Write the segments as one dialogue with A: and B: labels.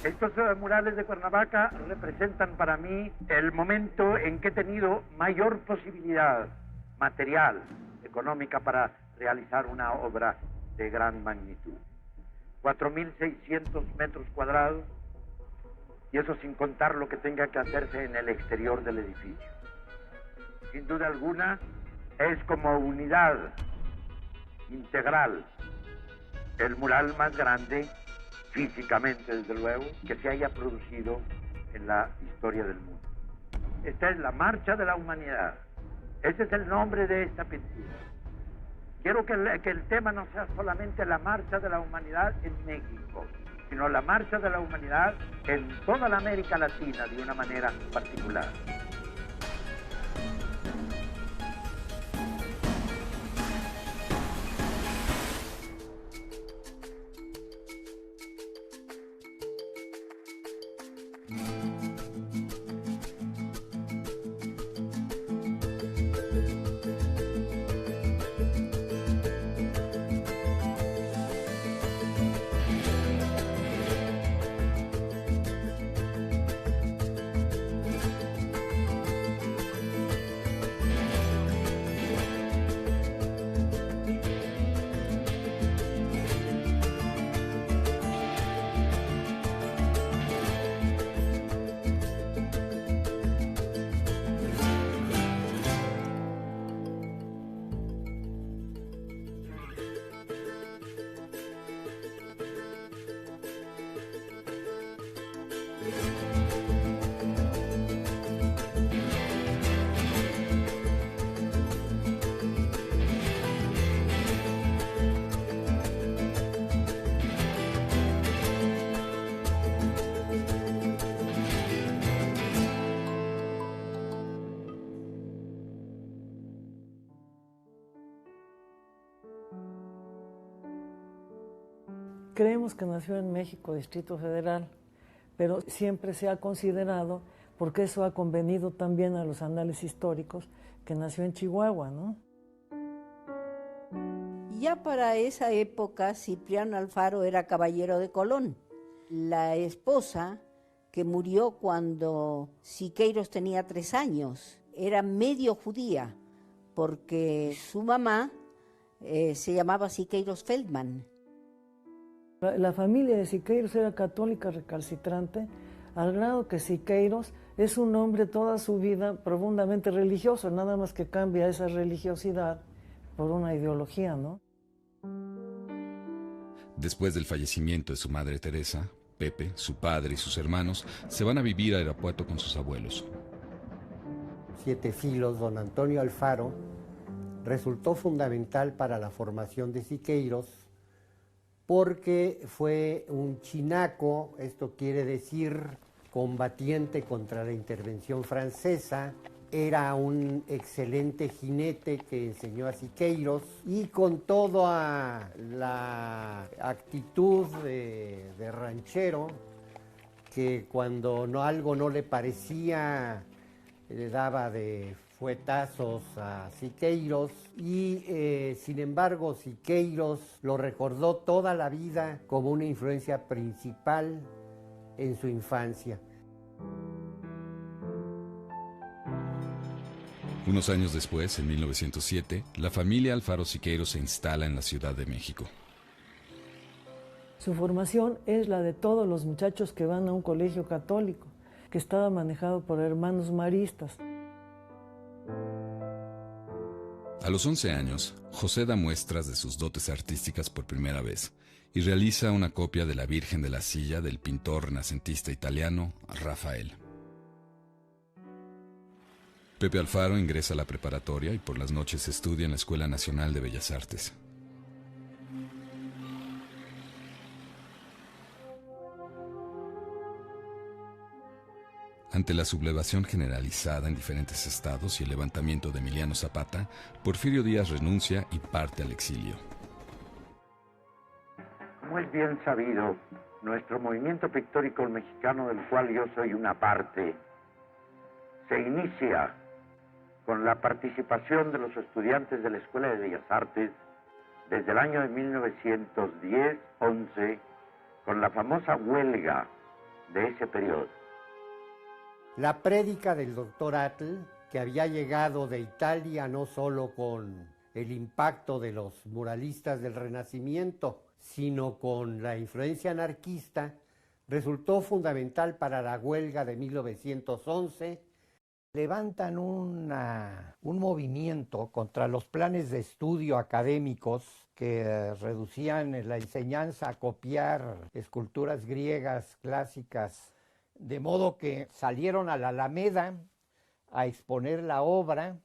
A: Estos murales de Cuernavaca representan para mí el momento en que he tenido mayor posibilidad material, económica, para realizar una obra de gran magnitud. 4.600 metros cuadrados, y eso sin contar lo que tenga que hacerse en el exterior del edificio. Sin duda alguna, es como unidad integral el mural más grande, físicamente desde luego, que se haya producido en la historia del mundo. Esta es la marcha de la humanidad. Ese es el nombre de esta pintura. Quiero que el tema no sea solamente la marcha de la humanidad en México, sino la marcha de la humanidad en toda la América Latina de una manera particular.
B: Creemos que nació en México, Distrito Federal, pero siempre se ha considerado, porque eso ha convenido también a los anales históricos, que nació en Chihuahua, ¿no?
C: Ya para esa época, Cipriano Alfaro era caballero de Colón. La esposa, que murió cuando Siqueiros tenía 3 años, era medio judía, porque su mamá se llamaba Siqueiros Feldman.
B: La familia de Siqueiros era católica recalcitrante, al grado que Siqueiros es un hombre toda su vida profundamente religioso, nada más que cambia esa religiosidad por una ideología, ¿no?
D: Después del fallecimiento de su madre Teresa, Pepe, su padre y sus hermanos se van a vivir a Irapuato con sus abuelos.
E: 7 Filos, don Antonio Alfaro, resultó fundamental para la formación de Siqueiros porque fue un chinaco, esto quiere decir combatiente contra la intervención francesa, era un excelente jinete que enseñó a Siqueiros y con toda la actitud de ranchero, que cuando algo no le parecía le daba de fuetazos a Siqueiros y sin embargo Siqueiros lo recordó toda la vida como una influencia principal en su infancia.
D: Unos años después, en 1907, la familia Alfaro Siqueiros se instala en la Ciudad de México.
B: Su formación es la de todos los muchachos que van a un colegio católico, que estaba manejado por hermanos maristas.
D: A los 11 años, José da muestras de sus dotes artísticas por primera vez y realiza una copia de la Virgen de la Silla del pintor renacentista italiano Rafael. Pepe Alfaro ingresa a la preparatoria y por las noches estudia en la Escuela Nacional de Bellas Artes. Ante la sublevación generalizada en diferentes estados y el levantamiento de Emiliano Zapata, Porfirio Díaz renuncia y parte al exilio.
A: Como es bien sabido, nuestro movimiento pictórico mexicano, del cual yo soy una parte, se inicia con la participación de los estudiantes de la Escuela de Bellas Artes desde el año de 1910-11, con la famosa huelga de ese periodo.
E: La prédica del doctor Atl, que había llegado de Italia no solo con el impacto de los muralistas del Renacimiento, sino con la influencia anarquista, resultó fundamental para la huelga de 1911. Levantan un movimiento contra los planes de estudio académicos que reducían la enseñanza a copiar esculturas griegas clásicas, de modo que salieron a la Alameda a exponer la obra.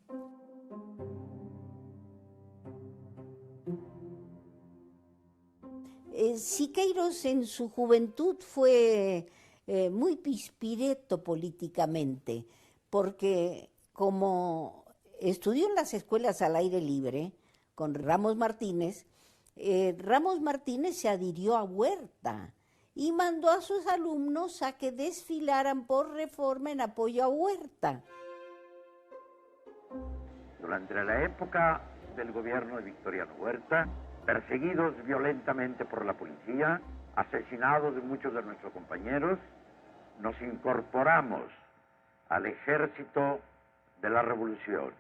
C: Siqueiros en su juventud fue muy pispireto políticamente, porque como estudió en las escuelas al aire libre con Ramos Martínez se adhirió a Huerta y mandó a sus alumnos a que desfilaran por Reforma en apoyo a Huerta.
A: Durante la época del gobierno de Victoriano Huerta, perseguidos violentamente por la policía, asesinados de muchos de nuestros compañeros, nos incorporamos al ejército de la revolución.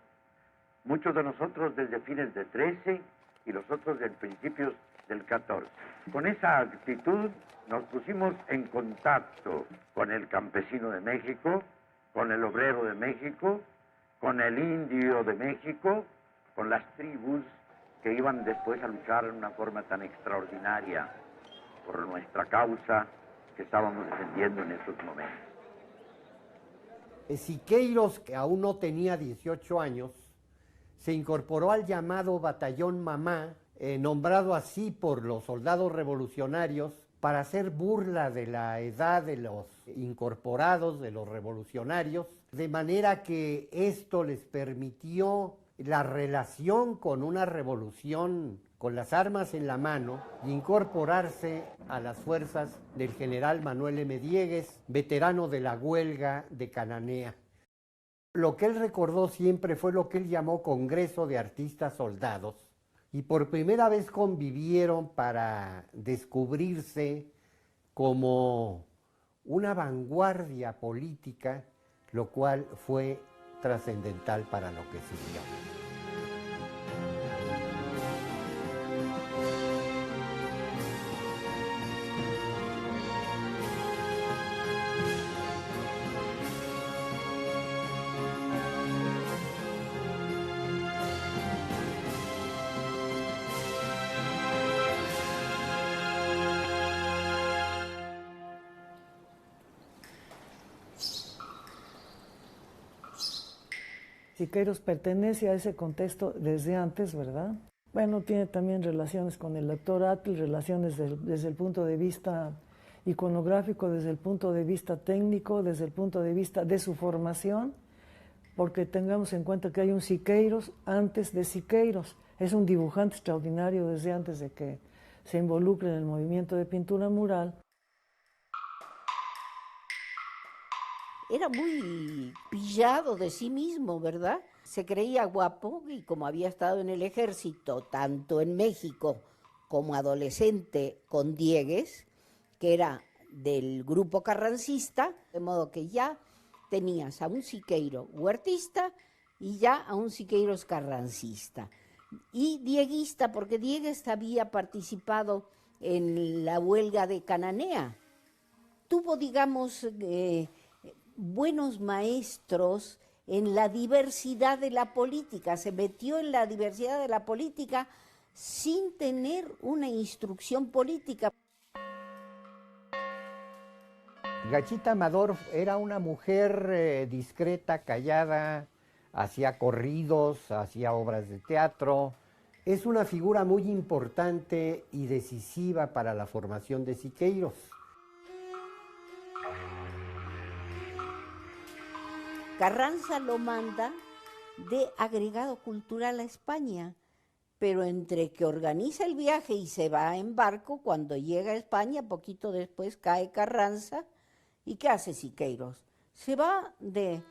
A: Muchos de nosotros desde fines de 13 y los otros desde principios del 14. Con esa actitud nos pusimos en contacto con el campesino de México, con el obrero de México, con el indio de México, con las tribus que iban después a luchar en una forma tan extraordinaria por nuestra causa que estábamos defendiendo en esos momentos.
E: Siqueiros, que aún no tenía 18 años, se incorporó al llamado Batallón Mamá, nombrado así por los soldados revolucionarios, para hacer burla de la edad de los incorporados, de los revolucionarios, de manera que esto les permitió la relación con una revolución con las armas en la mano y incorporarse a las fuerzas del general Manuel M. Diegues, veterano de la huelga de Cananea. Lo que él recordó siempre fue lo que él llamó Congreso de Artistas Soldados, y por primera vez convivieron para descubrirse como una vanguardia política, lo cual fue trascendental para lo que siguió.
B: Siqueiros pertenece a ese contexto desde antes, ¿verdad? Bueno, tiene también relaciones con el doctor Atl, relaciones desde el punto de vista iconográfico, desde el punto de vista técnico, desde el punto de vista de su formación, porque tengamos en cuenta que hay un Siqueiros antes de Siqueiros. Es un dibujante extraordinario desde antes de que se involucre en el movimiento de pintura mural.
C: Era muy pillado de sí mismo, ¿verdad? Se creía guapo y como había estado en el ejército, tanto en México como adolescente con Diegues, que era del grupo carrancista, de modo que ya tenías a un Siqueiro huertista y ya a un Siqueiros carrancista. Y dieguista, porque Diegues había participado en la huelga de Cananea. Tuvo, digamos, buenos maestros en la diversidad de la política, se metió en la diversidad de la política sin tener una instrucción política.
E: Gachita Amador era una mujer discreta, callada, hacía corridos, hacía obras de teatro. Es una figura muy importante y decisiva para la formación de Siqueiros.
C: Carranza lo manda de agregado cultural a España, pero entre que organiza el viaje y se va en barco, cuando llega a España, poquito después cae Carranza, ¿y qué hace Siqueiros? Se va de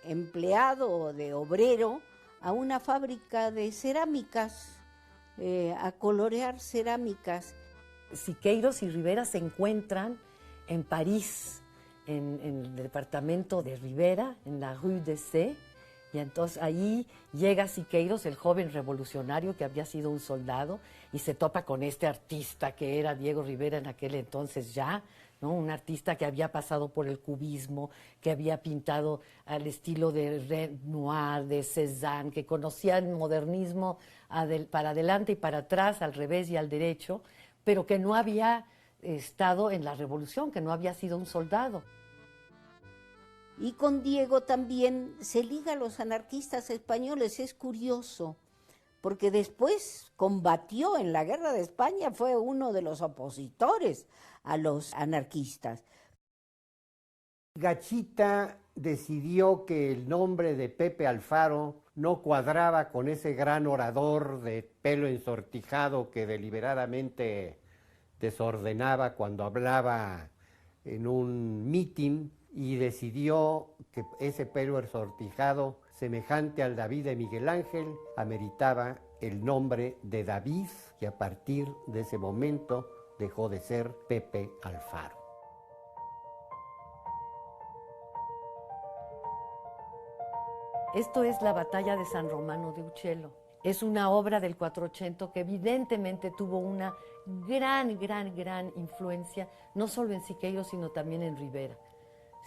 C: empleado o de obrero a una fábrica de cerámicas, a colorear cerámicas.
F: Siqueiros y Rivera se encuentran en París, en el departamento de Rivera, en la Rue de C. Y entonces ahí llega Siqueiros, el joven revolucionario que había sido un soldado, y se topa con este artista que era Diego Rivera en aquel entonces ya, ¿no? Un artista que había pasado por el cubismo, que había pintado al estilo de Renoir, de Cézanne, que conocía el modernismo para adelante y para atrás, al revés y al derecho, pero que no había estado en la revolución, que no había sido un soldado.
C: Y con Diego también se liga a los anarquistas españoles, es curioso, porque después combatió en la Guerra de España, fue uno de los opositores a los anarquistas.
E: Gachita decidió que el nombre de Pepe Alfaro no cuadraba con ese gran orador de pelo ensortijado que deliberadamente desordenaba cuando hablaba en un mitin, y decidió que ese pelo ensortijado, semejante al David de Miguel Ángel, ameritaba el nombre de David, y a partir de ese momento dejó de ser Pepe Alfaro.
F: Esto es la batalla de San Romano de Uccello. Es una obra del 480 que evidentemente tuvo una gran influencia, no solo en Siqueiros, sino también en Rivera.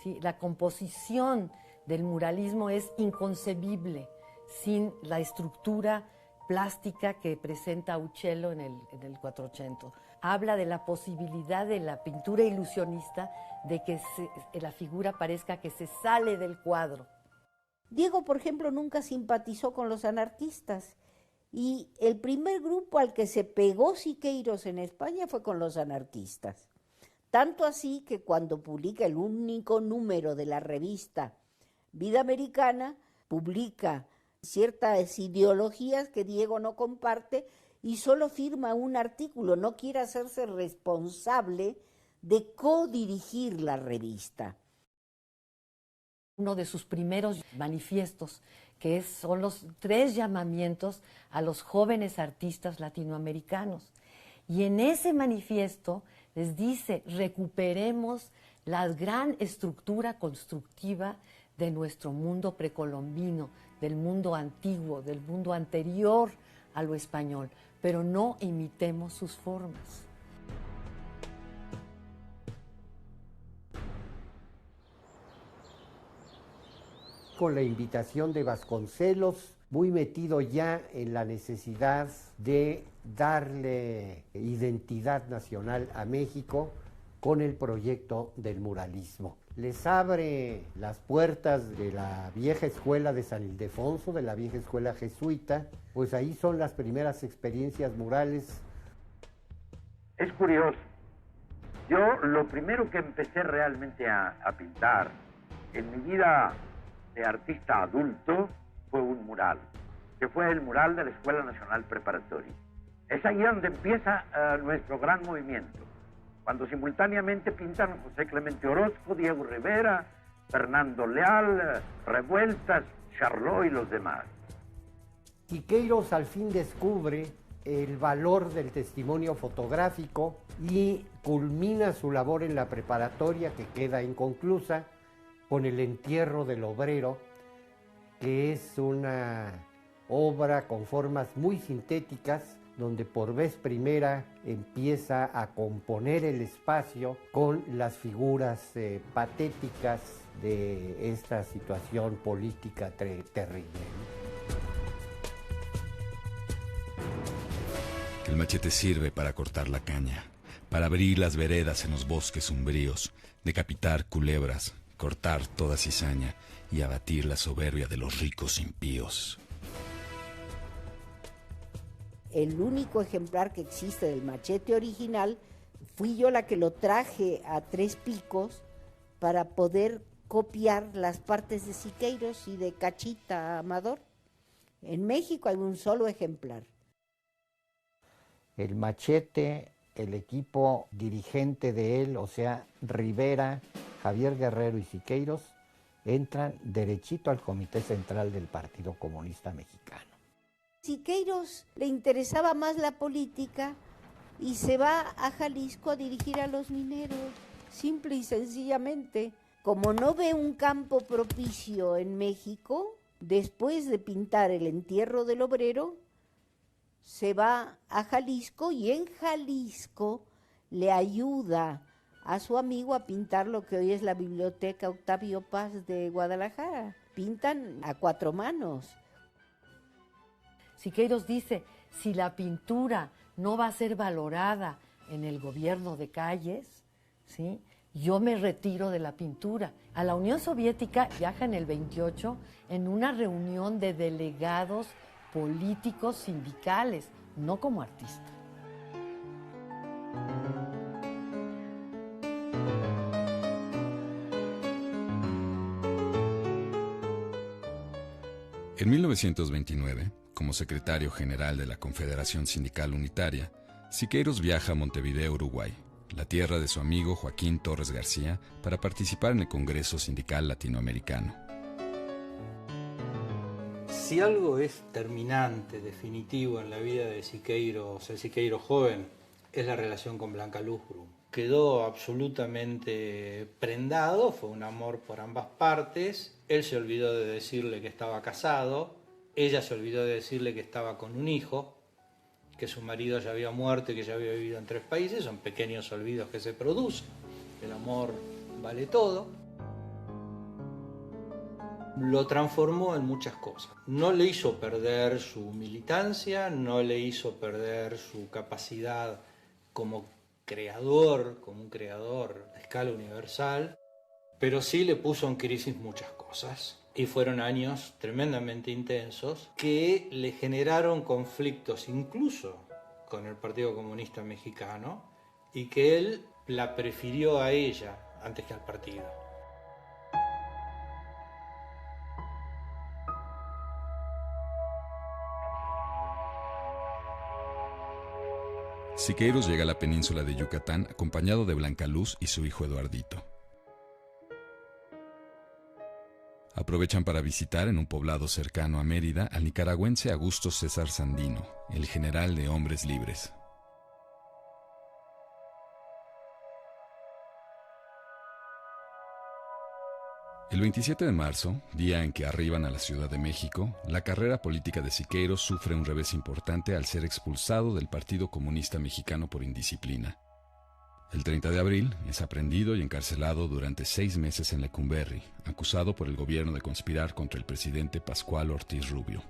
F: ¿Sí? La composición del muralismo es inconcebible sin la estructura plástica que presenta Uccello en el 480. Habla de la posibilidad de la pintura ilusionista, de que la figura parezca que se sale del cuadro.
C: Diego, por ejemplo, nunca simpatizó con los anarquistas, y el primer grupo al que se pegó Siqueiros en España fue con los anarquistas. Tanto así que cuando publica el único número de la revista Vida Americana, publica ciertas ideologías que Diego no comparte y solo firma un artículo, no quiere hacerse responsable de codirigir la revista.
F: Uno de sus primeros manifiestos, que son los 3 llamamientos a los jóvenes artistas latinoamericanos. Y en ese manifiesto les dice: recuperemos la gran estructura constructiva de nuestro mundo precolombino, del mundo antiguo, del mundo anterior a lo español, pero no imitemos sus formas.
E: Con la invitación de Vasconcelos, muy metido ya en la necesidad de darle identidad nacional a México con el proyecto del muralismo. Les abre las puertas de la vieja escuela de San Ildefonso, de la vieja escuela jesuita, pues ahí son las primeras experiencias murales.
A: Es curioso. Yo lo primero que empecé realmente a pintar en mi vida de artista adulto fue un mural, que fue el mural de la Escuela Nacional Preparatoria. Es ahí donde empieza nuestro gran movimiento, cuando simultáneamente pintan José Clemente Orozco, Diego Rivera, Fernando Leal, Revueltas, Charlot y los demás.
E: Siqueiros al fin descubre el valor del testimonio fotográfico y culmina su labor en la preparatoria, que queda inconclusa, con El entierro del obrero, que es una obra con formas muy sintéticas, donde por vez primera empieza a componer el espacio con las figuras patéticas de esta situación política terrible.
D: El machete sirve para cortar la caña, para abrir las veredas en los bosques umbríos, decapitar culebras, cortar toda cizaña y abatir la soberbia de los ricos impíos.
C: El único ejemplar que existe del machete original, fui yo la que lo traje a Tres Picos para poder copiar las partes de Siqueiros y de Cachita Amador. En México hay un solo ejemplar.
G: El machete, el equipo dirigente de él, o sea, Rivera, Javier Guerrero y Siqueiros, entran derechito al Comité Central del Partido Comunista Mexicano.
C: Siqueiros le interesaba más la política y se va a Jalisco a dirigir a los mineros. simple y sencillamente. Como no ve un campo propicio en México, después de pintar el entierro del obrero, se va a Jalisco y en Jalisco le ayuda a su amigo a pintar lo que hoy es la Biblioteca Octavio Paz de Guadalajara. Pintan a 4 manos.
F: Siqueiros dice, si la pintura no va a ser valorada en el gobierno de Calles, ¿sí?, yo me retiro de la pintura. A la Unión Soviética viaja en el 28 en una reunión de delegados políticos sindicales, no como artista.
D: En 1929, como secretario general de la Confederación Sindical Unitaria, Siqueiros viaja a Montevideo, Uruguay, la tierra de su amigo Joaquín Torres García, para participar en el Congreso Sindical Latinoamericano.
H: Si algo es terminante, definitivo en la vida de Siqueiros, el Siqueiros joven, es la relación con Blanca Luz Brum. Quedó absolutamente prendado, fue un amor por ambas partes. Él se olvidó de decirle que estaba casado, ella se olvidó de decirle que estaba con un hijo, que su marido ya había muerto y que ya había vivido en 3 países. Son pequeños olvidos que se producen. El amor vale todo. Lo transformó en muchas cosas. No le hizo perder su militancia, no le hizo perder su capacidad como creador, como un creador a escala universal, pero sí le puso en crisis muchas cosas. Y fueron años tremendamente intensos que le generaron conflictos incluso con el Partido Comunista Mexicano, y que él la prefirió a ella antes que al partido.
D: Siqueiros llega a la península de Yucatán acompañado de Blanca Luz y su hijo Eduardito. Aprovechan para visitar en un poblado cercano a Mérida al nicaragüense Augusto César Sandino, el general de Hombres Libres. El 27 de marzo, día en que arriban a la Ciudad de México, la carrera política de Siqueiros sufre un revés importante al ser expulsado del Partido Comunista Mexicano por indisciplina. El 30 de abril es aprehendido y encarcelado durante 6 meses en Lecumberri, acusado por el gobierno de conspirar contra el presidente Pascual Ortiz Rubio.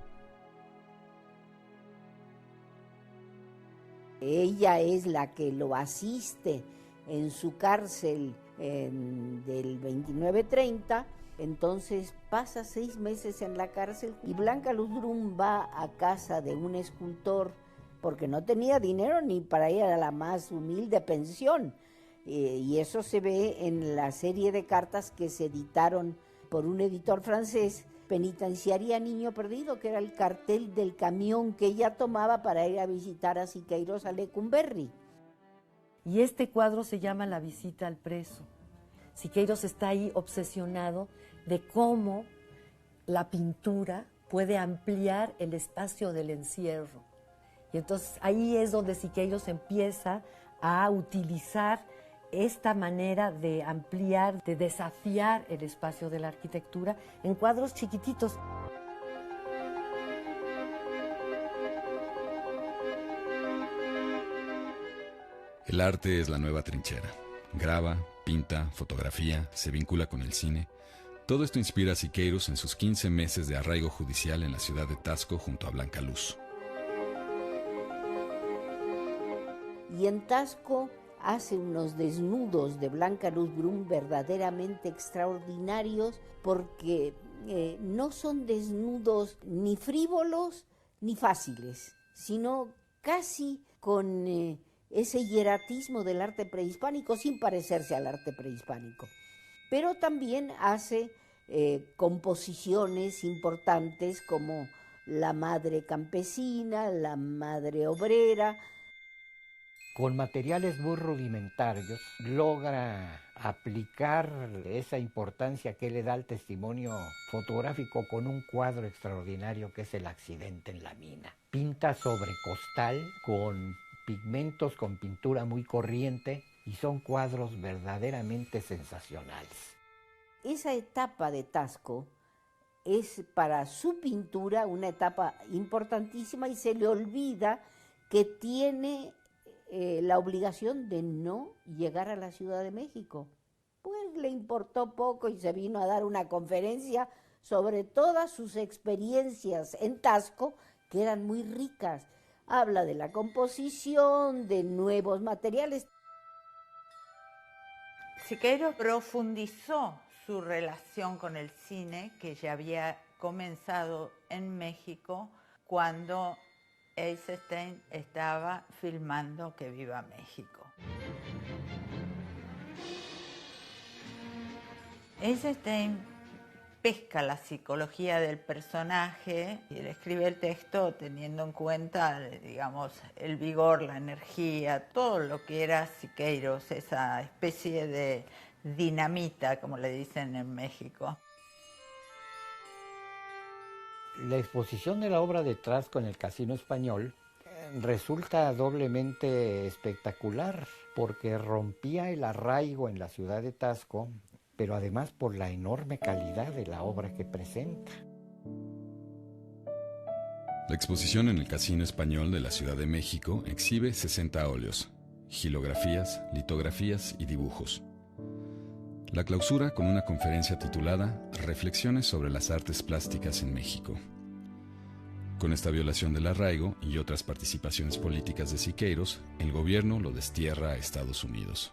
C: Ella es la que lo asiste en su cárcel del 29-30, entonces pasa 6 meses en la cárcel y Blanca Luz Brum va a casa de un escultor porque no tenía dinero ni para ir a la más humilde pensión. Y eso se ve en la serie de cartas que se editaron por un editor francés, Penitenciaría Niño Perdido, que era el cartel del camión que ella tomaba para ir a visitar a Siqueiros a Lecumberri.
F: Y este cuadro se llama La visita al preso. Siqueiros está ahí obsesionado de cómo la pintura puede ampliar el espacio del encierro. Y entonces ahí es donde Siqueiros empieza a utilizar esta manera de ampliar, de desafiar el espacio de la arquitectura en cuadros chiquititos.
D: El arte es la nueva trinchera. Graba, pinta, fotografía, se vincula con el cine. Todo esto inspira a Siqueiros en sus 15 meses de arraigo judicial en la ciudad de Taxco junto a Blanca Luz.
C: Y en Taxco hace unos desnudos de Blanca Luz Brum verdaderamente extraordinarios porque no son desnudos ni frívolos ni fáciles, sino casi con ese hieratismo del arte prehispánico sin parecerse al arte prehispánico. Pero también hace composiciones importantes como La Madre Campesina, La Madre Obrera.
G: Con materiales muy rudimentarios logra aplicar esa importancia que le da al testimonio fotográfico con un cuadro extraordinario que es El accidente en la mina. Pinta sobre costal con pigmentos, con pintura muy corriente, y son cuadros verdaderamente sensacionales.
C: Esa etapa de Tasko es para su pintura una etapa importantísima y se le olvida que tiene la obligación de no llegar a la Ciudad de México. Pues le importó poco y se vino a dar una conferencia sobre todas sus experiencias en Tasko, que eran muy ricas. Habla de la composición, de nuevos materiales.
I: Siqueiros profundizó su relación con el cine, que ya había comenzado en México cuando Eisenstein estaba filmando Que Viva México. Eisenstein pesca la psicología del personaje y él escribe el texto teniendo en cuenta, digamos, el vigor, la energía, todo lo que era Siqueiros, esa especie de dinamita, como le dicen en México.
G: La exposición de la obra de Tasko en el Casino Español resulta doblemente espectacular porque rompía el arraigo en la ciudad de Tasko, pero además por la enorme calidad de la obra que presenta.
D: La exposición en el Casino Español de la Ciudad de México exhibe 60 óleos, xilografías, litografías y dibujos. La clausura con una conferencia titulada Reflexiones sobre las artes plásticas en México. Con esta violación del arraigo y otras participaciones políticas de Siqueiros, el gobierno lo destierra a Estados Unidos.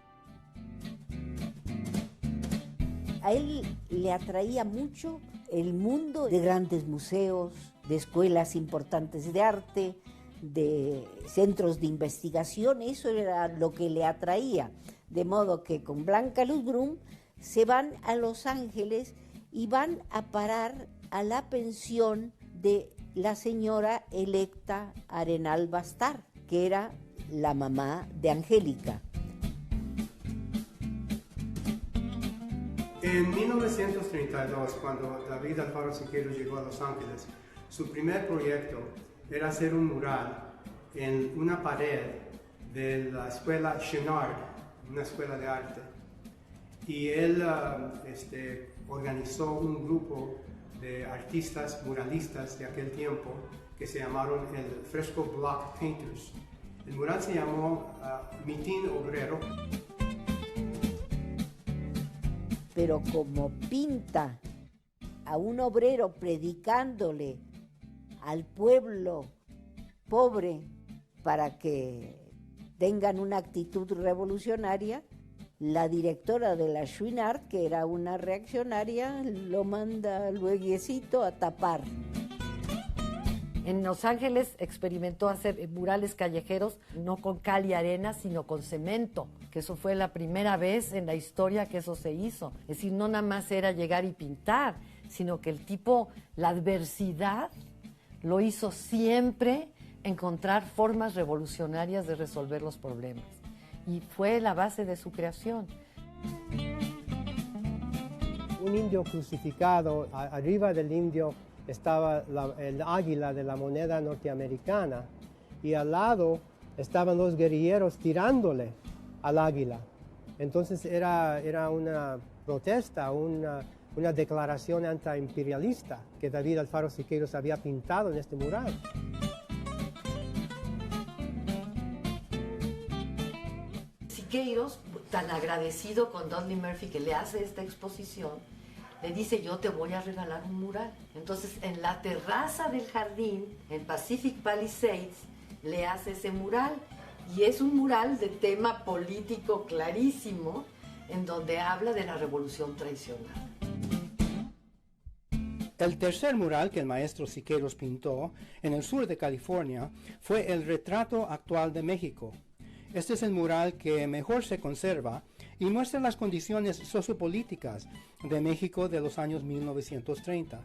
C: A él le atraía mucho el mundo de grandes museos, de escuelas importantes de arte, de centros de investigación. Eso era lo que le atraía. De modo que con Blanca Luz Brum se van a Los Ángeles y van a parar a la pensión de la señora Electa Arenal Bastar, que era la mamá de Angélica.
J: En 1932, cuando David Alfaro Siqueiros llegó a Los Ángeles, su primer proyecto era hacer un mural en una pared de la escuela Chenard, una escuela de arte. Y él organizó un grupo de artistas muralistas de aquel tiempo que se llamaron el Fresco Block Painters. El mural se llamó Mitin Obrero.
C: Pero como pinta a un obrero predicándole al pueblo pobre para que tengan una actitud revolucionaria, la directora de la Chouinard, que era una reaccionaria, lo manda lueguecito a tapar.
F: En Los Ángeles experimentó hacer murales callejeros, no con cal y arena, sino con cemento, que eso fue la primera vez en la historia que eso se hizo. Es decir, no nada más era llegar y pintar, sino que el tipo, la adversidad, lo hizo siempre encontrar formas revolucionarias de resolver los problemas. Y fue la base de su creación.
K: Un indio crucificado, arriba del indio estaba el águila de la moneda norteamericana y al lado estaban los guerrilleros tirándole al águila. Entonces era una protesta, una declaración antiimperialista que David Alfaro Siqueiros había pintado en este mural.
F: Siqueiros, tan agradecido con Dudley Murphy que le hace esta exposición, le dice: yo te voy a regalar un mural. Entonces, en la terraza del jardín, en Pacific Palisades, le hace ese mural. Y es un mural de tema político clarísimo, en donde habla de la revolución tradicional.
J: El tercer mural que el maestro Siqueiros pintó en el sur de California fue el retrato actual de México. Este es el mural que mejor se conserva y muestra las condiciones sociopolíticas de México de los años 1930.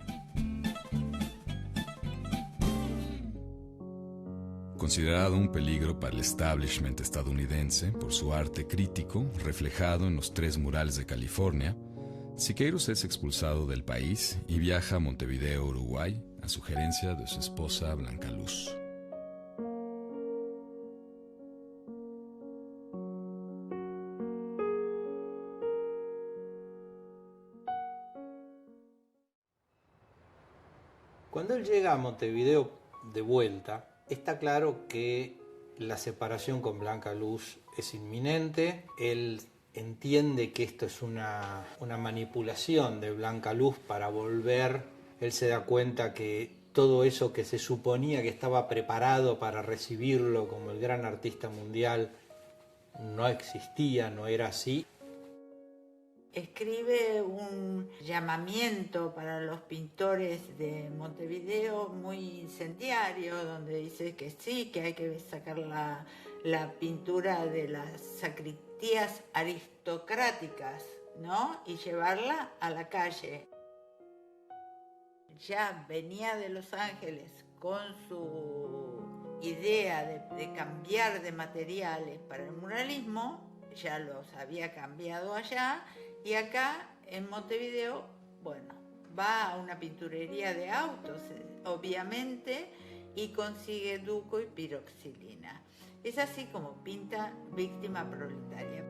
D: Considerado un peligro para el establishment estadounidense por su arte crítico reflejado en los 3 murales de California, Siqueiros es expulsado del país y viaja a Montevideo, Uruguay, a sugerencia de su esposa Blanca Luz.
H: Cuando él llega a Montevideo de vuelta, está claro que la separación con Blanca Luz es inminente. Él entiende que esto es una manipulación de Blanca Luz para volver. Él se da cuenta que todo eso que se suponía que estaba preparado para recibirlo como el gran artista mundial no existía, no era así.
I: Escribe un llamamiento para los pintores de Montevideo muy incendiario, donde dice que sí, que hay que sacar la pintura de las sacristías aristocráticas, ¿no? Y llevarla a la calle. Ya venía de Los Ángeles con su idea de cambiar de materiales para el muralismo, ya los había cambiado allá, y acá en Montevideo, bueno, va a una pinturería de autos, obviamente, y consigue duco y piroxilina. Es así como pinta Víctima Proletaria.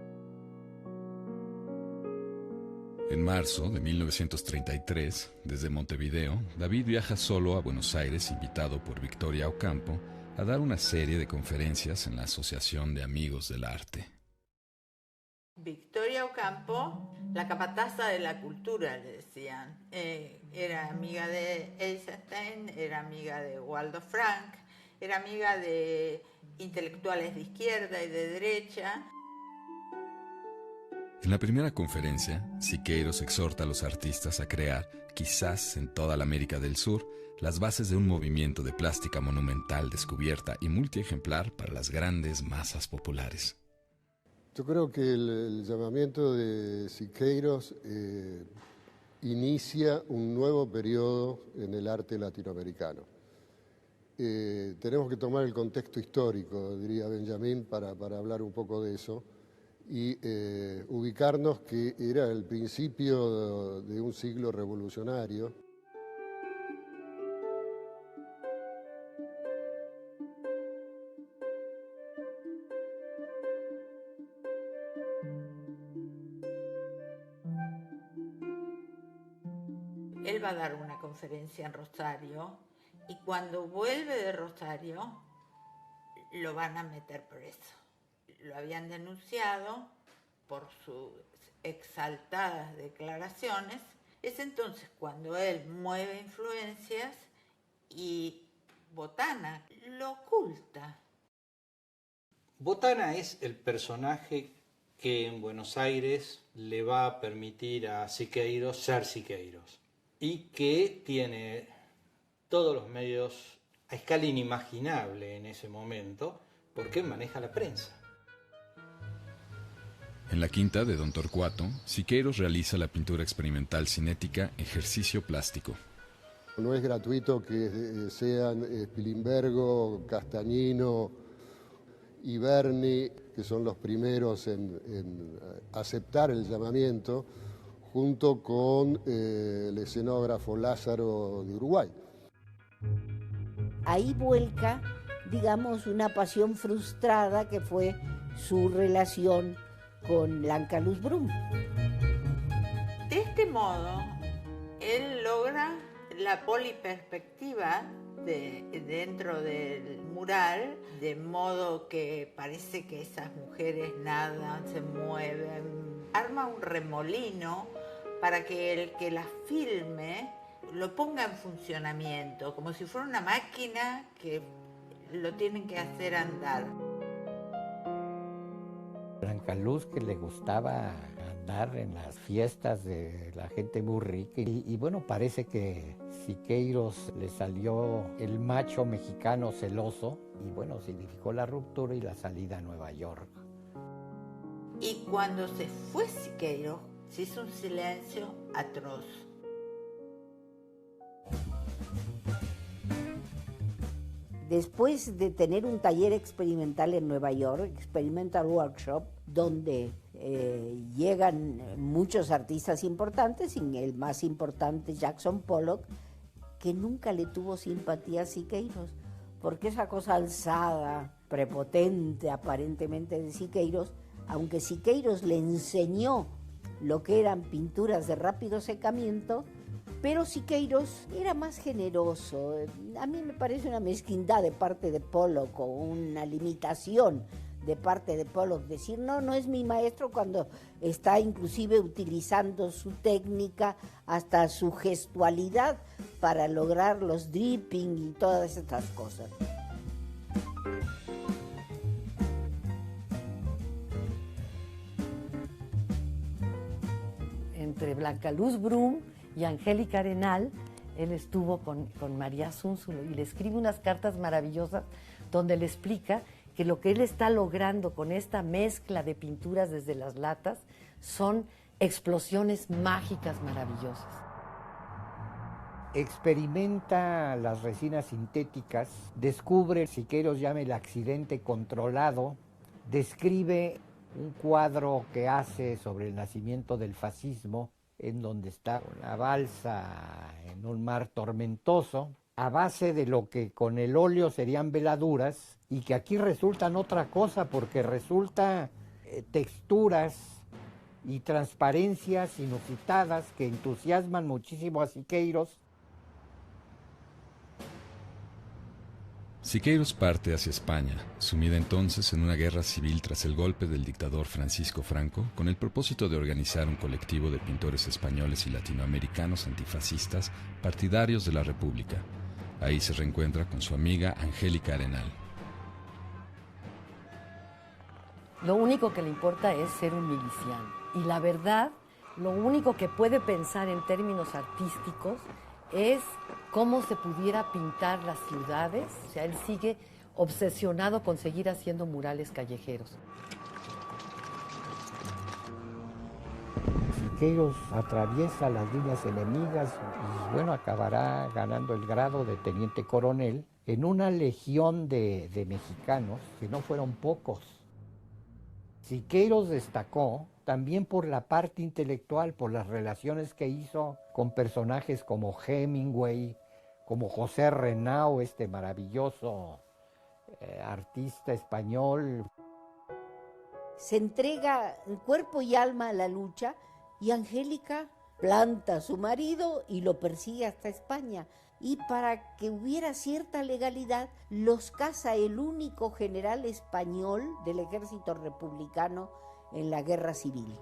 D: En marzo de 1933, desde Montevideo, David viaja solo a Buenos Aires, invitado por Victoria Ocampo, a dar una serie de conferencias en la Asociación de Amigos del Arte.
I: Victoria Ocampo, la capataza de la cultura, le decían. Era amiga de Eisenstein, era amiga de Waldo Frank, era amiga de intelectuales de izquierda y de derecha.
D: En la primera conferencia, Siqueiros exhorta a los artistas a crear, quizás en toda la América del Sur, las bases de un movimiento de plástica monumental descubierta y multiejemplar para las grandes masas populares.
L: Yo creo que el llamamiento de Siqueiros inicia un nuevo periodo en el arte latinoamericano. Tenemos que tomar el contexto histórico, diría Benjamín, para hablar un poco de eso, y ubicarnos que era el principio de un siglo revolucionario.
I: Él va a dar una conferencia en Rosario y cuando vuelve de Rosario lo van a meter preso. Lo habían denunciado por sus exaltadas declaraciones. Es entonces cuando él mueve influencias y Botana lo oculta.
H: Botana es el personaje que en Buenos Aires le va a permitir a Siqueiros ser Siqueiros y que tiene todos los medios a escala inimaginable en ese momento porque maneja la prensa.
D: En la quinta de Don Torcuato, Siqueiros realiza la pintura experimental cinética Ejercicio Plástico.
L: No es gratuito que sean Spilimbergo, Castagnino y Berni, que son los primeros en aceptar el llamamiento, junto con el escenógrafo Lázaro de Uruguay.
C: Ahí vuelca, digamos, una pasión frustrada que fue su relación con Blanca Luz Brum.
I: De este modo, él logra la poliperspectiva dentro del mural, de modo que parece que esas mujeres nadan, se mueven, arma un remolino para que el que las filme lo ponga en funcionamiento, como si fuera una máquina que lo tienen que hacer andar.
G: Blanca Luz, que le gustaba andar en las fiestas de la gente muy rica, y bueno, parece que Siqueiros le salió el macho mexicano celoso, y bueno, significó la ruptura y la salida a Nueva York.
I: Y cuando se fue Siqueiros, se hizo un silencio atroz.
C: Después de tener un taller experimental en Nueva York, Experimental Workshop, donde llegan muchos artistas importantes, y el más importante, Jackson Pollock, que nunca le tuvo simpatía a Siqueiros, porque esa cosa alzada, prepotente aparentemente de Siqueiros, aunque Siqueiros le enseñó lo que eran pinturas de rápido secamiento, Pero Siqueiros era más generoso. A mí me parece una mezquindad de parte de Pollock, o una limitación de parte de Pollock, decir no es mi maestro, cuando está inclusive utilizando su técnica, hasta su gestualidad, para lograr los dripping y todas estas cosas.
F: Entre Blanca Luz Brum y Angélica Arenal, él estuvo con María Zúnzulo y le escribe unas cartas maravillosas donde le explica que lo que él está logrando con esta mezcla de pinturas desde las latas son explosiones mágicas maravillosas.
G: Experimenta las resinas sintéticas, descubre, Siqueiros llama el accidente controlado, describe un cuadro que hace sobre el nacimiento del fascismo, en donde está una balsa en un mar tormentoso, a base de lo que con el óleo serían veladuras, y que aquí resultan otra cosa, porque resulta texturas y transparencias inusitadas que entusiasman muchísimo a Siqueiros.
D: Siqueiros parte hacia España, sumida entonces en una guerra civil tras el golpe del dictador Francisco Franco, con el propósito de organizar un colectivo de pintores españoles y latinoamericanos antifascistas partidarios de la República. Ahí se reencuentra con su amiga Angélica Arenal.
F: Lo único que le importa es ser un miliciano. Y la verdad, lo único que puede pensar en términos artísticos es cómo se pudiera pintar las ciudades. O sea, él sigue obsesionado con seguir haciendo murales callejeros.
G: Siqueiros atraviesa las líneas enemigas y, bueno, acabará ganando el grado de teniente coronel en una legión de mexicanos, que no fueron pocos. Siqueiros destacó también por la parte intelectual, por las relaciones que hizo con personajes como Hemingway, como José Renau, este maravilloso artista español.
C: Se entrega en cuerpo y alma a la lucha, y Angélica planta a su marido y lo persigue hasta España. Y para que hubiera cierta legalidad, los casa el único general español del ejército republicano en la guerra civil.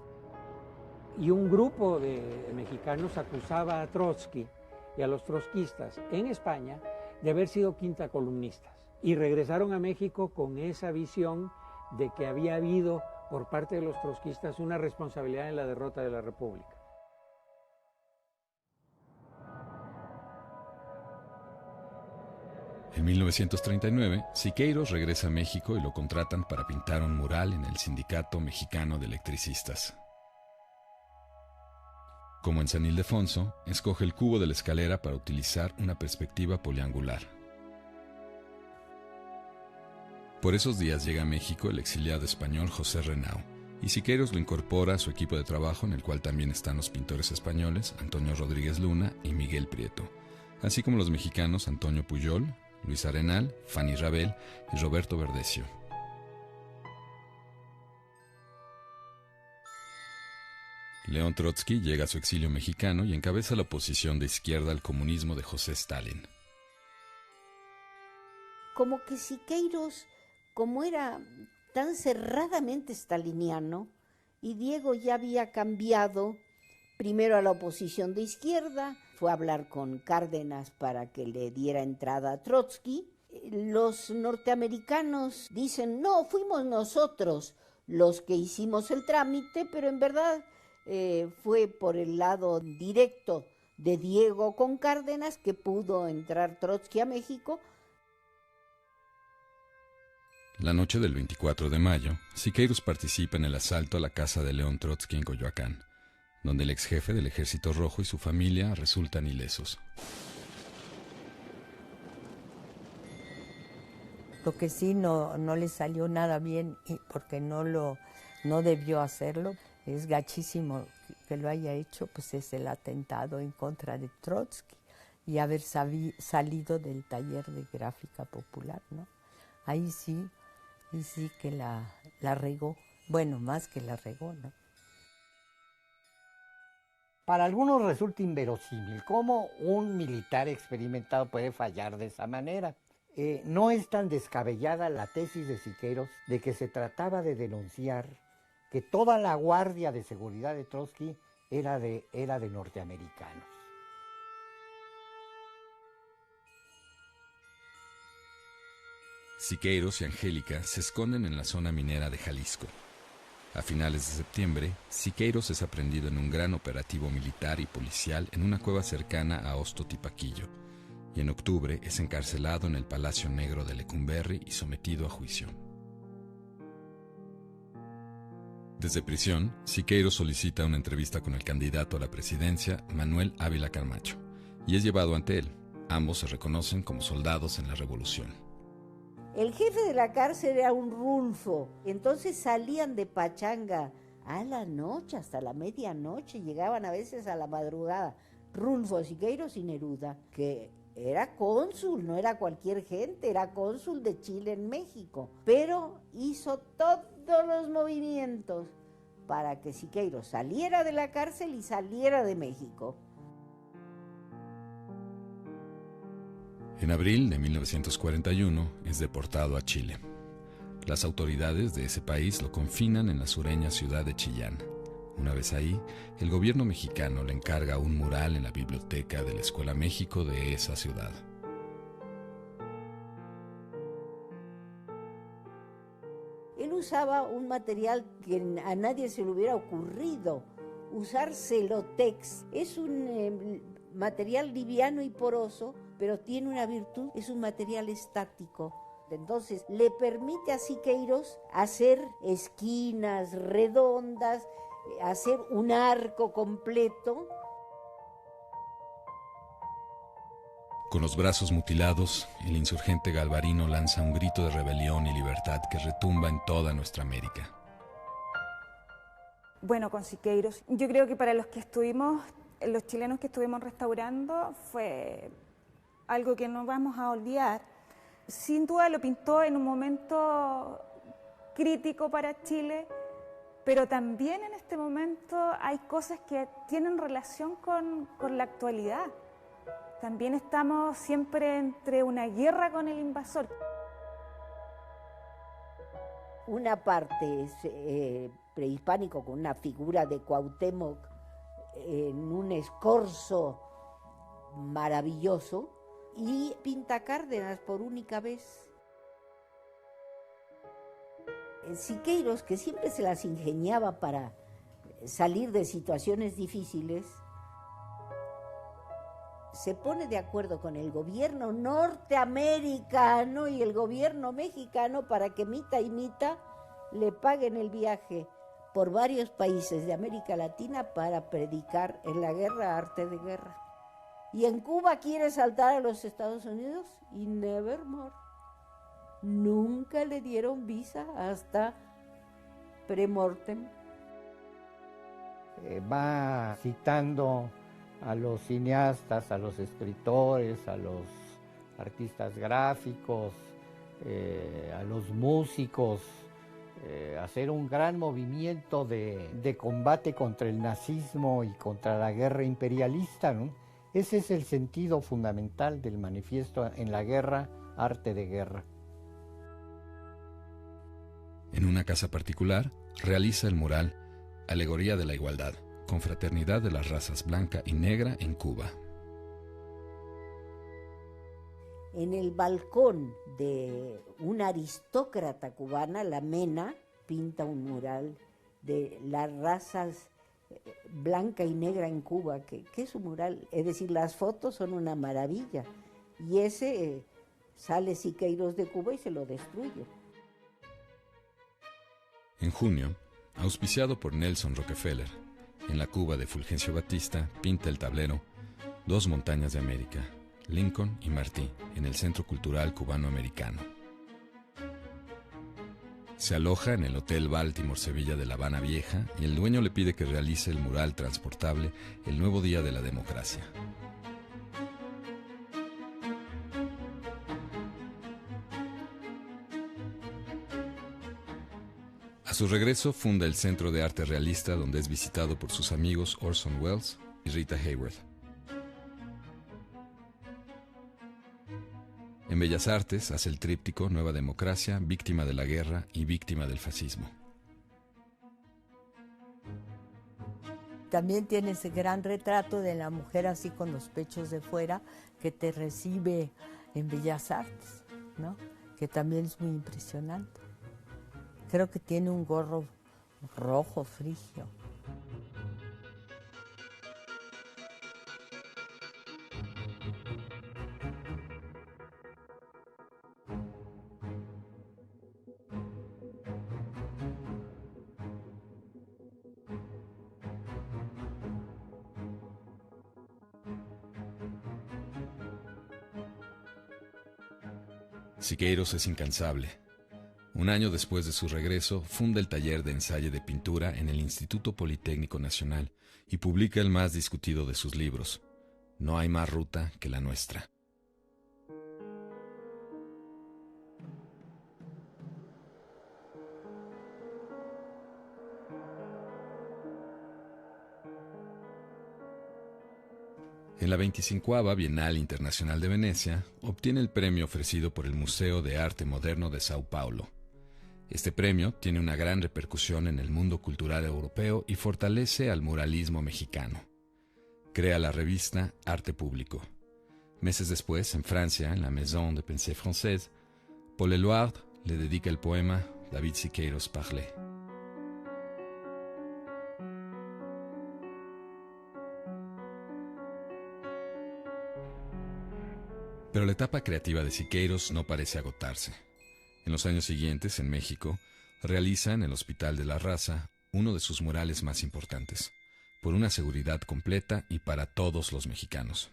M: Y un grupo de mexicanos acusaba a Trotsky y a los trotskistas en España de haber sido quinta columnistas. Y regresaron a México con esa visión de que había habido por parte de los trotskistas una responsabilidad en la derrota de la República.
D: En 1939, Siqueiros regresa a México y lo contratan para pintar un mural en el Sindicato Mexicano de Electricistas. Como en San Ildefonso, escoge el cubo de la escalera para utilizar una perspectiva poliangular. Por esos días llega a México el exiliado español José Renau, y Siqueiros lo incorpora a su equipo de trabajo, en el cual también están los pintores españoles Antonio Rodríguez Luna y Miguel Prieto, así como los mexicanos Antonio Pujol, Luis Arenal, Fanny Rabel y Roberto Verdecio. León Trotsky llega a su exilio mexicano y encabeza la oposición de izquierda al comunismo de José Stalin.
C: Como que Siqueiros, como era tan cerradamente staliniano, y Diego ya había cambiado primero a la oposición de izquierda, fue a hablar con Cárdenas para que le diera entrada a Trotsky. Los norteamericanos dicen, no, fuimos nosotros los que hicimos el trámite, pero en verdad fue por el lado directo de Diego con Cárdenas que pudo entrar Trotsky a México.
D: La noche del 24 de mayo, Siqueiros participa en el asalto a la casa de León Trotsky en Coyoacán, donde el ex jefe del Ejército Rojo y su familia resultan ilesos.
I: Lo que sí no le salió nada bien, porque no debió hacerlo, es gachísimo que lo haya hecho, pues es el atentado en contra de Trotsky y haber salido del taller de gráfica popular, ¿no? Ahí sí que la regó, bueno, más que la regó, ¿no?
G: Para algunos resulta inverosímil cómo un militar experimentado puede fallar de esa manera. No es tan descabellada la tesis de Siqueiros de que se trataba de denunciar que toda la guardia de seguridad de Trotsky era de norteamericanos.
D: Siqueiros y Angélica se esconden en la zona minera de Jalisco. A finales de septiembre, Siqueiros es aprendido en un gran operativo militar y policial en una cueva cercana a Ostotipaquillo, y en octubre es encarcelado en el Palacio Negro de Lecumberri y sometido a juicio. Desde prisión, Siqueiros solicita una entrevista con el candidato a la presidencia, Manuel Ávila Camacho, y es llevado ante él. Ambos se reconocen como soldados en la revolución.
C: El jefe de la cárcel era un Rulfo, entonces salían de pachanga a la noche, hasta la medianoche, llegaban a veces a la madrugada. Rulfo, Siqueiros y Neruda, que era cónsul, no era cualquier gente, era cónsul de Chile en México, pero hizo todos los movimientos para que Siqueiros saliera de la cárcel y saliera de México.
D: En abril de 1941 es deportado a Chile. Las autoridades de ese país lo confinan en la sureña ciudad de Chillán. Una vez ahí, el gobierno mexicano le encarga un mural en la biblioteca de la Escuela México de esa ciudad.
C: Él usaba un material que a nadie se le hubiera ocurrido, usar celotex. Es un material liviano y poroso, pero tiene una virtud, es un material estático. Entonces, le permite a Siqueiros hacer esquinas redondas, hacer un arco completo.
D: Con los brazos mutilados, el insurgente Galvarino lanza un grito de rebelión y libertad que retumba en toda nuestra América.
N: Bueno, con Siqueiros, yo creo que para los chilenos que estuvimos restaurando, fue algo que no vamos a olvidar. Sin duda lo pintó en un momento crítico para Chile, pero también en este momento hay cosas que tienen relación con la actualidad. También estamos siempre entre una guerra con el invasor.
C: Una parte es prehispánico con una figura de Cuauhtémoc en un escorzo maravilloso, y pinta Cárdenas por única vez. Siqueiros, que siempre se las ingeniaba para salir de situaciones difíciles, se pone de acuerdo con el gobierno norteamericano y el gobierno mexicano para que mitad y mitad le paguen el viaje por varios países de América Latina para predicar en la guerra, arte de guerra. Y en Cuba quiere saltar a los Estados Unidos y nevermore. Nunca le dieron visa hasta premortem.
G: Va citando a los cineastas, a los escritores, a los artistas gráficos, a los músicos, hacer un gran movimiento de combate contra el nazismo y contra la guerra imperialista, ¿no? Ese es el sentido fundamental del manifiesto En la guerra, arte de guerra.
D: En una casa particular, realiza el mural Alegoría de la Igualdad, confraternidad de las razas blanca y negra en Cuba.
C: En el balcón de una aristócrata cubana, la Mena, pinta un mural de las razas blanca y negra en Cuba, que es un mural, es decir, las fotos son una maravilla, y ese sale Siqueiros de Cuba y se lo destruye.
D: En junio, auspiciado por Nelson Rockefeller, en la Cuba de Fulgencio Batista, pinta el tablero Dos montañas de América, Lincoln y Martí, en el Centro Cultural Cubano-Americano. Se aloja en el Hotel Baltimore Sevilla de La Habana Vieja y el dueño le pide que realice el mural transportable El Nuevo Día de la Democracia. A su regreso funda el Centro de Arte Realista, donde es visitado por sus amigos Orson Welles, y Rita Hayworth. En Bellas Artes hace el tríptico Nueva Democracia, Víctima de la Guerra y Víctima del Fascismo.
F: También tiene ese gran retrato de la mujer así con los pechos de fuera que te recibe en Bellas Artes, ¿no? Que también es muy impresionante. Creo que tiene un gorro rojo frigio.
D: Siqueiros es incansable. Un año después de su regreso, funda el taller de ensayo de pintura en el Instituto Politécnico Nacional y publica el más discutido de sus libros, No hay más ruta que la nuestra. En la 25ª Bienal Internacional de Venecia, obtiene el premio ofrecido por el Museo de Arte Moderno de Sao Paulo. Este premio tiene una gran repercusión en el mundo cultural europeo y fortalece al muralismo mexicano. Crea la revista Arte Público. Meses después, en Francia, en la Maison de Pensée Française, Paul Éluard le dedica el poema David Siqueiros Parlé. Pero la etapa creativa de Siqueiros no parece agotarse. En los años siguientes, en México, realiza en el Hospital de la Raza uno de sus murales más importantes, por una seguridad completa y para todos los mexicanos.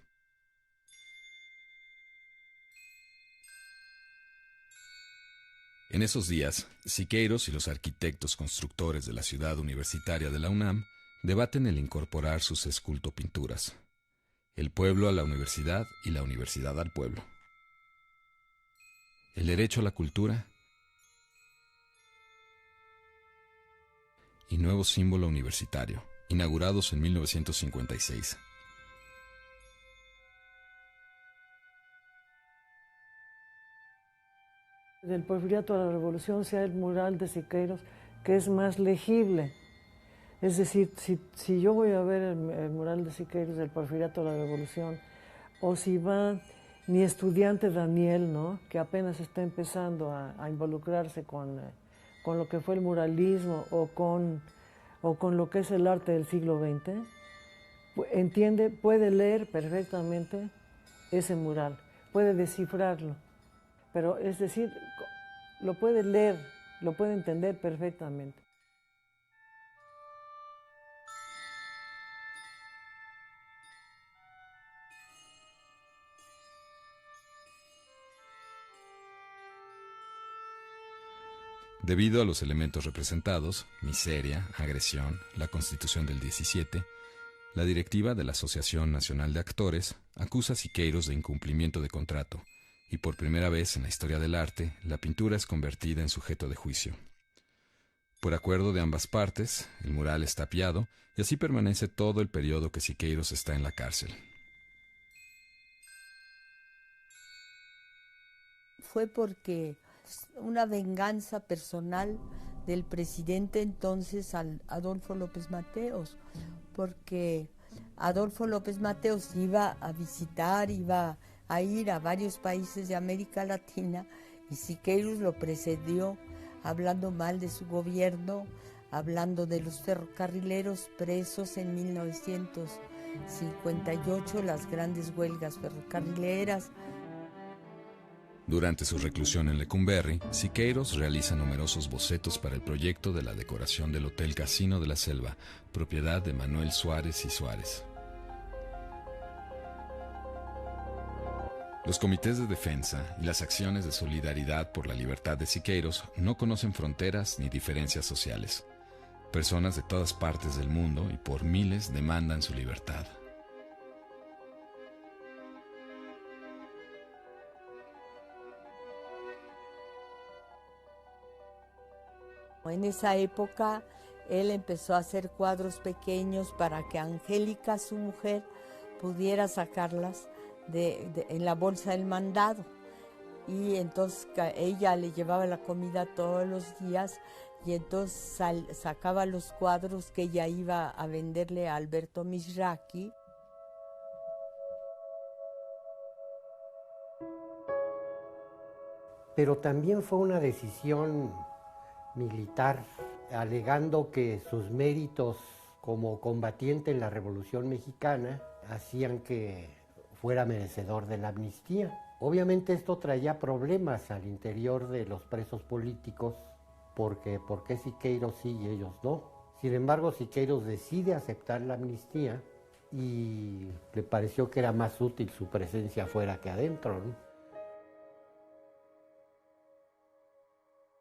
D: En esos días, Siqueiros y los arquitectos constructores de la ciudad universitaria de la UNAM debaten el incorporar sus escultopinturas. El pueblo a la universidad y la universidad al pueblo. El derecho a la cultura y nuevo símbolo universitario, inaugurados en 1956.
B: Del Porfiriato a la Revolución sea el mural de Siqueiros que es más legible. Es decir, si yo voy a ver el mural de Siqueiros del Porfiriato a la Revolución, o si va mi estudiante Daniel, ¿no?, que apenas está empezando a involucrarse con lo que fue el muralismo o con lo que es el arte del siglo XX, entiende, puede leer perfectamente ese mural, puede descifrarlo, pero es decir, lo puede leer, lo puede entender perfectamente.
D: Debido a los elementos representados, miseria, agresión, la Constitución del 17, la directiva de la Asociación Nacional de Actores acusa a Siqueiros de incumplimiento de contrato, y por primera vez en la historia del arte, la pintura es convertida en sujeto de juicio. Por acuerdo de ambas partes, el mural es tapiado y así permanece todo el periodo que Siqueiros está en la cárcel.
F: Fue porque una venganza personal del presidente entonces Adolfo López Mateos, porque Adolfo López Mateos iba a visitar, iba a ir a varios países de América Latina y Siqueiros lo precedió hablando mal de su gobierno, hablando de los ferrocarrileros presos en 1958, las grandes huelgas ferrocarrileras.
D: Durante su reclusión en Lecumberri, Siqueiros realiza numerosos bocetos para el proyecto de la decoración del Hotel Casino de la Selva, propiedad de Manuel Suárez y Suárez. Los comités de defensa y las acciones de solidaridad por la libertad de Siqueiros no conocen fronteras ni diferencias sociales. Personas de todas partes del mundo y por miles demandan su libertad.
F: En esa época
C: Él empezó a hacer cuadros pequeños para que Angélica, su mujer, pudiera sacarlas en la bolsa del mandado. Y entonces ella le llevaba la comida todos los días y entonces sacaba los cuadros que ella iba a venderle a Alberto Mizrachi.
E: Pero también fue una decisión militar, alegando que sus méritos como combatiente en la Revolución Mexicana hacían que fuera merecedor de la amnistía. Obviamente esto traía problemas al interior de los presos políticos, porque ¿por qué Siqueiros sí y ellos no? Sin embargo, Siqueiros decide aceptar la amnistía y le pareció que era más útil su presencia afuera que adentro, ¿no?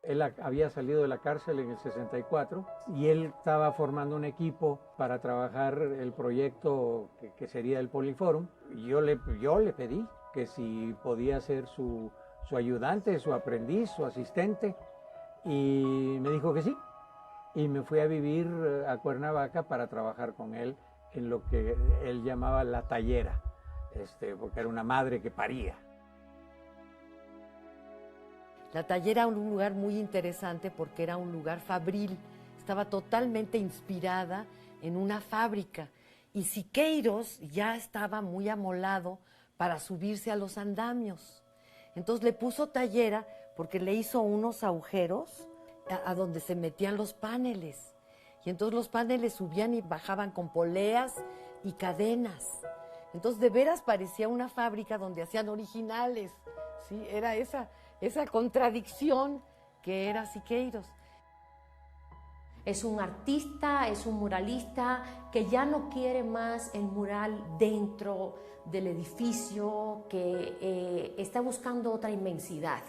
M: Él había salido de la cárcel en el 64 y él estaba formando un equipo para trabajar el proyecto que sería el Poliforum. Yo le pedí que si podía ser su ayudante, su aprendiz, su asistente, y me dijo que sí. Y me fui a vivir a Cuernavaca para trabajar con él en lo que él llamaba la tallera, porque era una madre que paría.
F: La tallera era un lugar muy interesante porque era un lugar fabril, estaba totalmente inspirada en una fábrica. Y Siqueiros ya estaba muy amolado para subirse a los andamios. Entonces le puso tallera porque le hizo unos agujeros a donde se metían los paneles. Y entonces los paneles subían y bajaban con poleas y cadenas. Entonces de veras parecía una fábrica donde hacían originales. ¿Sí? Era esa contradicción que era Siqueiros.
O: Es un artista, es un muralista que ya no quiere más el mural dentro del edificio, que está buscando otra inmensidad,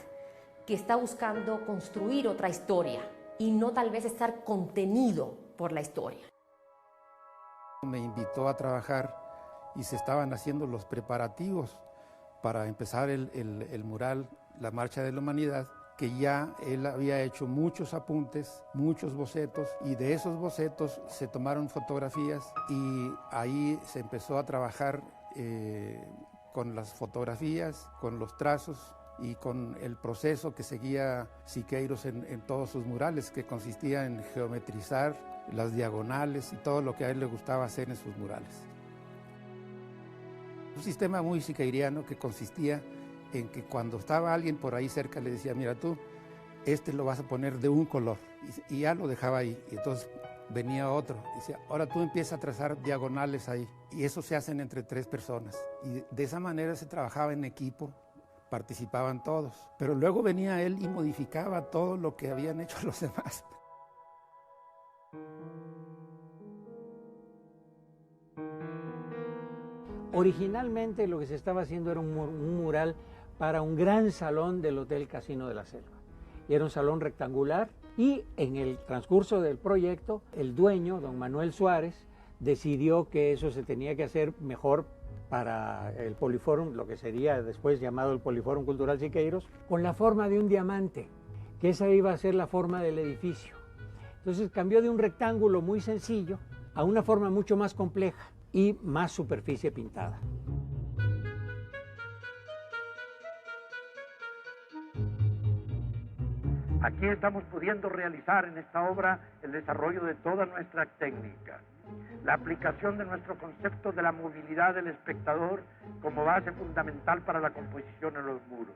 O: que está buscando construir otra historia y no tal vez estar contenido por la historia.
P: Me invitó a trabajar y se estaban haciendo los preparativos para empezar el mural La Marcha de la Humanidad, que ya él había hecho muchos apuntes, muchos bocetos, y de esos bocetos se tomaron fotografías y ahí se empezó a trabajar con las fotografías, con los trazos y con el proceso que seguía Siqueiros en todos sus murales, que consistía en geometrizar las diagonales y todo lo que a él le gustaba hacer en sus murales. Un sistema muy siqueiriano que consistía en que cuando estaba alguien por ahí cerca le decía, mira tú, lo vas a poner de un color, y ya lo dejaba ahí, y entonces venía otro, y decía, ahora tú empiezas a trazar diagonales ahí, y eso se hacen entre 3 personas, y de esa manera se trabajaba en equipo, participaban todos, pero luego venía él y modificaba todo lo que habían hecho los demás.
M: Originalmente lo que se estaba haciendo era un mural para un gran salón del Hotel Casino de la Selva. Y era un salón rectangular y en el transcurso del proyecto el dueño, don Manuel Suárez, decidió que eso se tenía que hacer mejor para el Poliforum, lo que sería después llamado el Poliforum Cultural Siqueiros, con la forma de un diamante, que esa iba a ser la forma del edificio. Entonces cambió de un rectángulo muy sencillo a una forma mucho más compleja y más superficie pintada.
A: Aquí estamos pudiendo realizar en esta obra el desarrollo de toda nuestra técnica, la aplicación de nuestro concepto de la movilidad del espectador como base fundamental para la composición en los muros.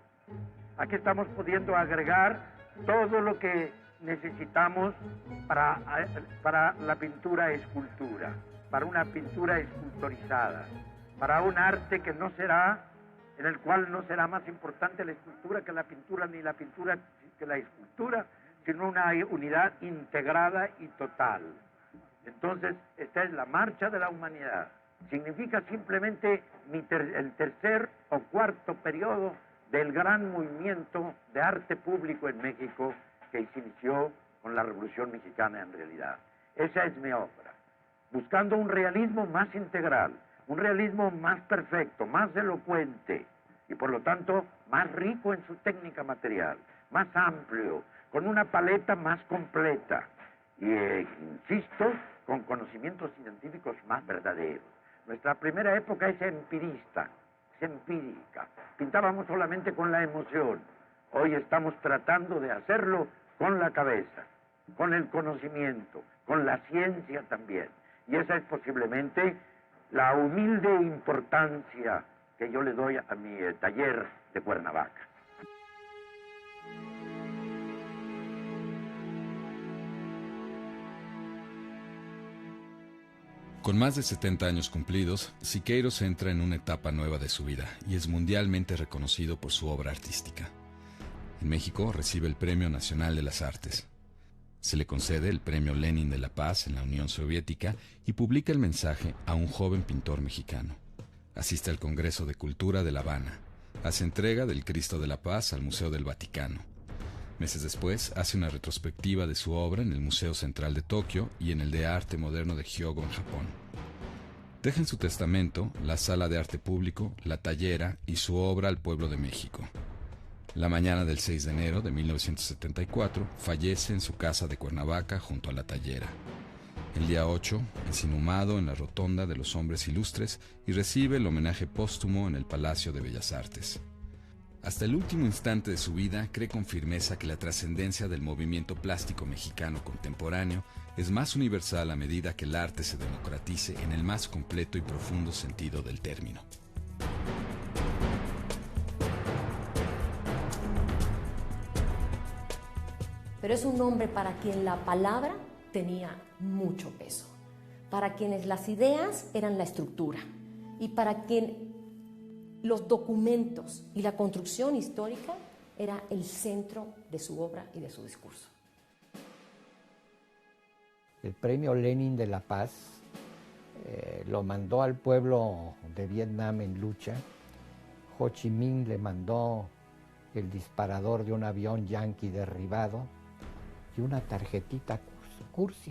A: Aquí estamos pudiendo agregar todo lo que necesitamos para la pintura-escultura, para una pintura esculturizada, para un arte que no será, en el cual no será más importante la escultura que la pintura, ni la pintura que la escultura, sino una unidad integrada y total. Entonces, esta es la marcha de la humanidad. Significa simplemente el tercer o cuarto periodo del gran movimiento de arte público en México que se inició con la Revolución Mexicana en realidad. Esa es mi obra, buscando un realismo más integral, un realismo más perfecto, más elocuente y por lo tanto más rico en su técnica material, más amplio, con una paleta más completa y, insisto, con conocimientos científicos más verdaderos. Nuestra primera época es empirista, es empírica. Pintábamos solamente con la emoción. Hoy estamos tratando de hacerlo con la cabeza, con el conocimiento, con la ciencia también. Y esa es posiblemente la humilde importancia que yo le doy a mi taller de Cuernavaca.
D: Con más de 70 años cumplidos, Siqueiros entra en una etapa nueva de su vida y es mundialmente reconocido por su obra artística. En México recibe el Premio Nacional de las Artes. Se le concede el Premio Lenin de la Paz en la Unión Soviética y publica el mensaje a un joven pintor mexicano. Asiste al Congreso de Cultura de La Habana. Hace entrega del Cristo de la Paz al Museo del Vaticano. Meses después, hace una retrospectiva de su obra en el Museo Central de Tokio y en el de Arte Moderno de Hyogo en Japón. Deja en su testamento la Sala de Arte Público, La Tallera y su obra al pueblo de México. La mañana del 6 de enero de 1974 fallece en su casa de Cuernavaca junto a La Tallera. El día 8 es inhumado en la Rotonda de los Hombres Ilustres y recibe el homenaje póstumo en el Palacio de Bellas Artes. Hasta el último instante de su vida cree con firmeza que la trascendencia del movimiento plástico mexicano contemporáneo es más universal a medida que el arte se democratice en el más completo y profundo sentido del término.
O: Pero es un hombre para quien la palabra tenía mucho peso, para quienes las ideas eran la estructura y para quien los documentos y la construcción histórica era el centro de su obra y de su discurso.
G: El Premio Lenin de la Paz lo mandó al pueblo de Vietnam en lucha. Ho Chi Minh le mandó el disparador de un avión yanqui derribado y una tarjetita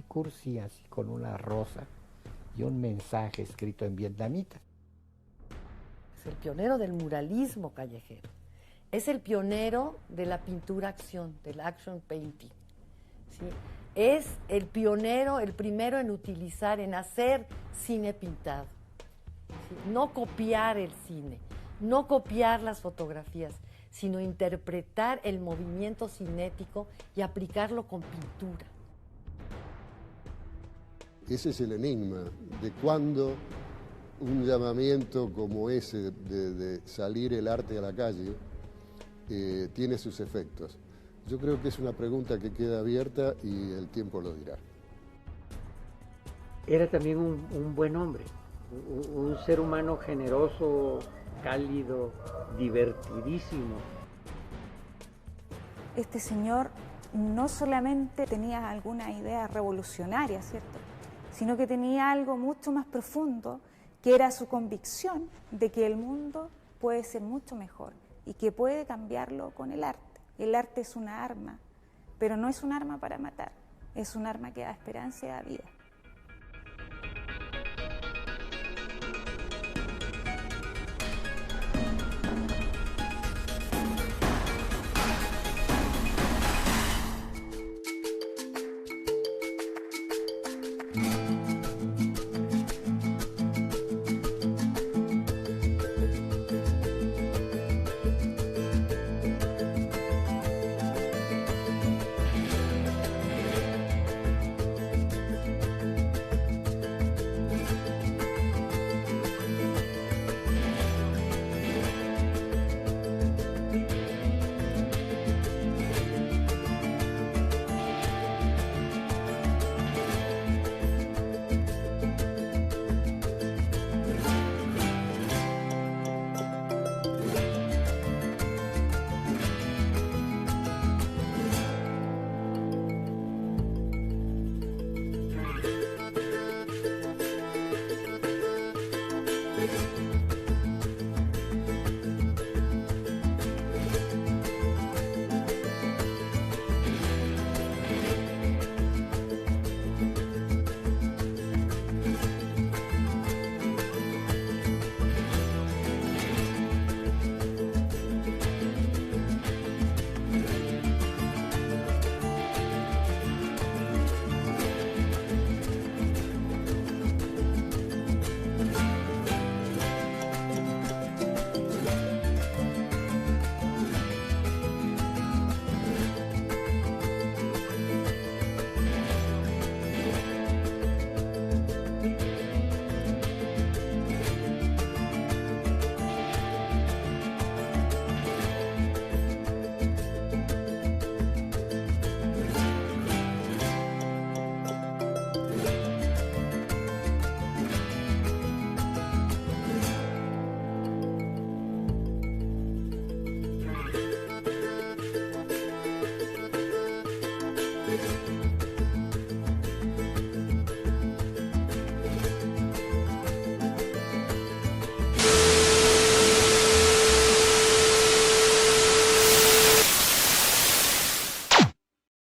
G: cursi, así con una rosa y un mensaje escrito en vietnamita.
F: Es el pionero del muralismo callejero. Es el pionero de la pintura acción, del action painting. ¿Sí? Es el pionero, el primero en utilizar, en hacer cine pintado. ¿Sí? No copiar el cine, no copiar las fotografías, sino interpretar el movimiento cinético y aplicarlo con pintura.
L: Ese es el enigma de cuándo un llamamiento como ese de salir el arte a la calle tiene sus efectos. Yo creo que es una pregunta que queda abierta y el tiempo lo dirá.
M: Era también un buen hombre, un ser humano generoso, cálido, divertidísimo.
N: Este señor no solamente tenía alguna idea revolucionaria, ¿cierto?, sino que tenía algo mucho más profundo, que era su convicción de que el mundo puede ser mucho mejor y que puede cambiarlo con el arte. El arte es una arma, pero no es un arma para matar, es un arma que da esperanza y da vida.
Q: Thank you.